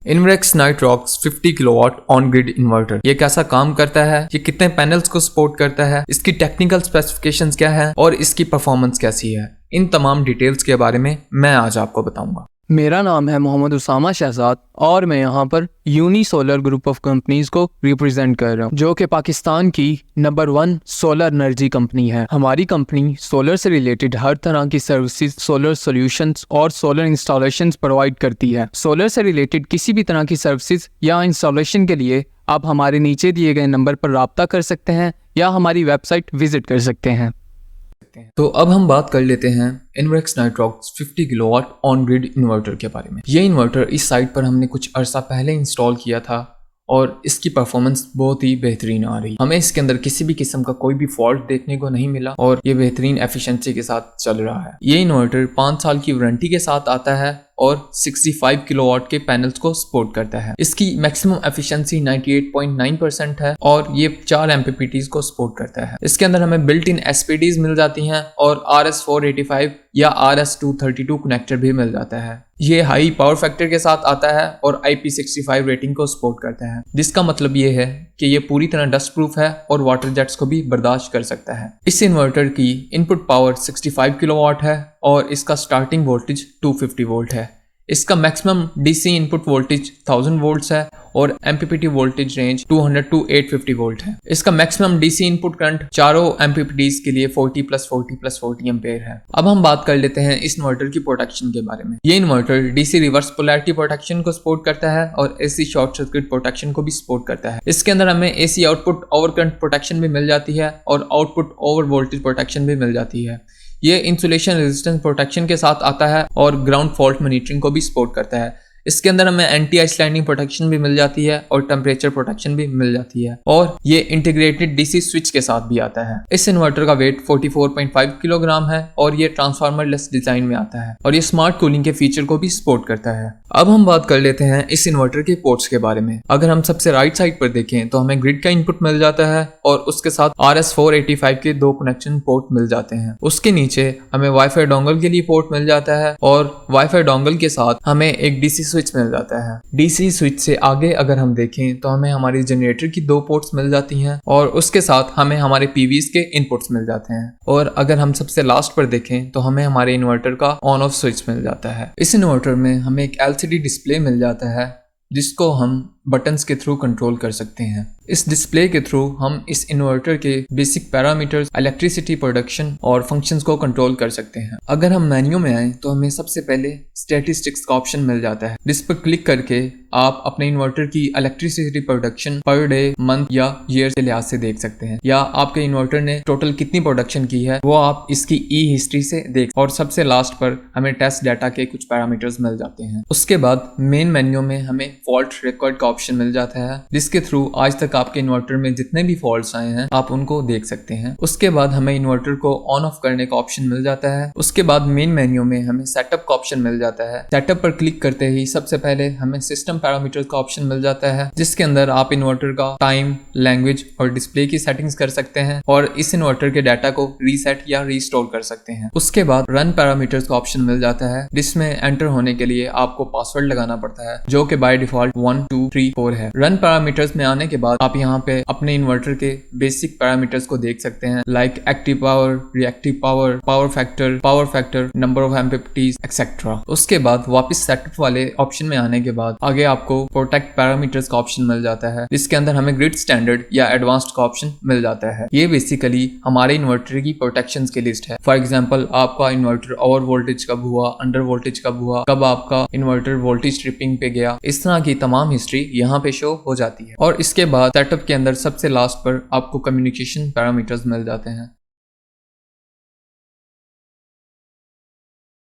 इन्वर्क्स Nitrox 50 kilowatt on grid inverter ये कैसा काम करता है, ये कितने पैनल्स को सपोर्ट करता है, इसकी टेक्निकल स्पेसिफिकेशंस क्या है और इसकी परफॉर्मेंस कैसी है, इन तमाम डिटेल्स के बारे में मैं आज आपको बताऊंगा। मेरा नाम है मोहम्मद उसामा शहजाद और मैं यहाँ पर Uni Solar group of companies को रिप्रेजेंट कर रहा हूँ, जो कि पाकिस्तान की नंबर 1 सोलर एनर्जी कंपनी है। हमारी कंपनी सोलर से रिलेटेड हर तरह की सर्विसेज, सोलर सॉल्यूशंस और सोलर इंस्टॉलेशंस प्रोवाइड करती है। सोलर से रिलेटेड किसी भी तरह की सर्विसेज या इंस्टॉलेशन के लिए आप हमारे नीचे दिए गए नंबर पर राब्ता कर सकते हैं या हमारी वेबसाइट विजिट कर सकते हैं। तो अब हम बात कर लेते हैं इन्वर्क्स Nitrox 50 kilowatt on grid inverter के बारे में। ये इन्वर्टर इस साइट पर हमने कुछ अरसा पहले इंस्टॉल किया था और इसकी परफॉर्मेंस बहुत ही बेहतरीन आ रही। हमें इसके अंदर किसी भी किस्म का कोई भी फॉल्ट देखने को नहीं मिला और ये बेहतरीन एफिशिएंसी के साथ चल रहा है। ये इन्वर्टर 5 साल की वारंटी के साथ आता है और 65 किलोवाट के पैनल्स को सपोर्ट करता है। इसकी मैक्सिमम एफिशिएंसी 98.9% है और ये 4 MPPTs को सपोर्ट करता है। इसके अंदर हमें बिल्ट इन SPDs मिल जाती हैं और RS485 या RS232 कनेक्टर भी मिल जाता है। ये हाई पावर फैक्टर के साथ आता है और IP65 रेटिंग को सपोर्ट करता है, जिसका मतलब ये है कि ये पूरी तरह डस्ट प्रूफ है और वाटर जेट्स को भी बर्दाश्त कर सकता है। इस इन्वर्टर की इनपुट पावर 65 किलोवाट है और इसका स्टार्टिंग वोल्टेज 250 वोल्ट है। इसका maximum DC input voltage 1000 volts है और MPPT voltage range 200 to 850 volt है। इसका मैक्सिमम DC इनपुट करंट चारों MPPTs के लिए 40 + 40 + 40 एम्पेयर है। अब हम बात कर लेते हैं इस इन्वर्टर की प्रोटेक्शन के बारे में। ये inverter DC reverse polarity protection को सपोर्ट करता है और AC शॉर्ट सर्किट प्रोटेक्शन को भी सपोर्ट करता है। इसके अंदर हमें AC output over current protection भी मिल जाती है और आउटपुट ओवर वोल्टेज प्रोटेक्शन भी मिल जाती है। ये इंसुलेशन रेजिस्टेंस प्रोटेक्शन के साथ आता है और ग्राउंड फॉल्ट मॉनिटरिंग को भी सपोर्ट करता है। इसके अंदर हमें एंटी आइसलैंडिंग प्रोटेक्शन भी मिल जाती है और टेम्परेचर प्रोटेक्शन भी मिल जाती है और ये इंटीग्रेटेड DC स्विच के साथ भी आता है। इस इन्वर्टर का वेट 44.5 किलोग्राम है और ये ट्रांसफार्मर लेस डिजाइन में आता है और ये स्मार्ट कूलिंग के फीचर को भी सपोर्ट करता है। अब हम बात कर लेते हैं इस इन्वर्टर के पोर्ट्स के बारे में। अगर हम सबसे राइट साइड पर देखें तो हमें ग्रिड का इनपुट मिल जाता है और उसके साथ RS485 के 2 कनेक्शन पोर्ट मिल जाते हैं। उसके नीचे हमें वाईफाई डोंगल के लिए पोर्ट मिल जाता है और वाईफाई डोंगल के साथ हमें एक DC स्विच मिल जाता है। DC स्विच से आगे अगर हम देखें तो हमें हमारी जनरेटर की 2 पोर्ट्स मिल जाती हैं और उसके साथ हमें हमारे PVs के इनपुट्स मिल जाते हैं। और अगर हम सबसे लास्ट पर देखें तो हमें हमारे इन्वर्टर का ऑन ऑफ स्विच मिल जाता है। इस इन्वर्टर में हमें एक LCD डिस्प्ले मिल जाता है जिसको हम बटन्स के थ्रू कंट्रोल कर सकते हैं। इस डिस्प्ले के थ्रू हम इस इन्वर्टर के बेसिक पैरामीटर्स, इलेक्ट्रिसिटी प्रोडक्शन और फंक्शंस को कंट्रोल कर सकते हैं। अगर हम मेन्यू में आए तो हमें सबसे पहले स्टैटिस्टिक्स का ऑप्शन मिल जाता है, जिस पर क्लिक करके आप अपने इन्वर्टर की electricity production per day, month या ईयर के लिहाज से देख सकते हैं, या आपके इन्वर्टर ने टोटल कितनी प्रोडक्शन की है वो आप इसकी हिस्ट्री से देख। और सबसे लास्ट पर हमें टेस्ट डाटा के कुछ पैरामीटर्स मिल जाते हैं। उसके बाद मेन मेन्यू में हमें फॉल्ट रिकॉर्ड का ऑप्शन मिल जाता है, जिसके थ्रू आज तक आपके इन्वर्टर में जितने भी फॉल्ट्स आए हैं आप उनको देख सकते हैं। उसके बाद हमें इन्वर्टर को ऑन ऑफ करने का ऑप्शन मिल जाता है। उसके बाद मेन मेन्यू में हमें सेटअप का ऑप्शन मिल जाता है। सेटअप पर क्लिक करते ही सबसे पहले हमें सिस्टम पैरामीटर्स का ऑप्शन मिल जाता है, जिसके अंदर आप इन्वर्टर का टाइम, लैंग्वेज और डिस्प्ले की सेटिंग्स कर सकते हैं और इस इन्वर्टर के डाटा को रीसेट या रीस्टोर कर सकते हैं। उसके बाद रन पैरामीटर्स का ऑप्शन मिल जाता है, जिसमें एंटर होने के लिए आपको पासवर्ड लगाना पड़ता है, जो कि बाय डिफॉल्ट 1 2 3 4 है। रन पैरामीटर्स में आने के बाद आप यहाँ पे अपने इन्वर्टर के बेसिक पैरामीटर्स को देख सकते हैं, like active power, reactive power, power factor, number of MPPTs etcetera. उसके बाद वापस सेटअप वाले ऑप्शन में आने के बाद आगे आपको प्रोटेक्ट पैरामीटर्स का ऑप्शन मिल जाता है, जिसके अंदर हमें ग्रिड स्टैंडर्ड या एडवांस्ड का ऑप्शन मिल जाता है। ये बेसिकली हमारे इन्वर्टर की प्रोटेक्शन की लिस्ट है। फॉर एग्जाम्पल, आपका इन्वर्टर ओवर वोल्टेज कब हुआ, अंडर वोल्टेज कब हुआ, कब आपका इन्वर्टर वोल्टेज ट्रिपिंग पे गया, इस तरह की तमाम हिस्ट्री यहाँ पे शो हो जाती है। और इसके बाद सेटअप के अंदर सबसे लास्ट पर आपको कम्युनिकेशन पैरामीटर्स मिल जाते हैं।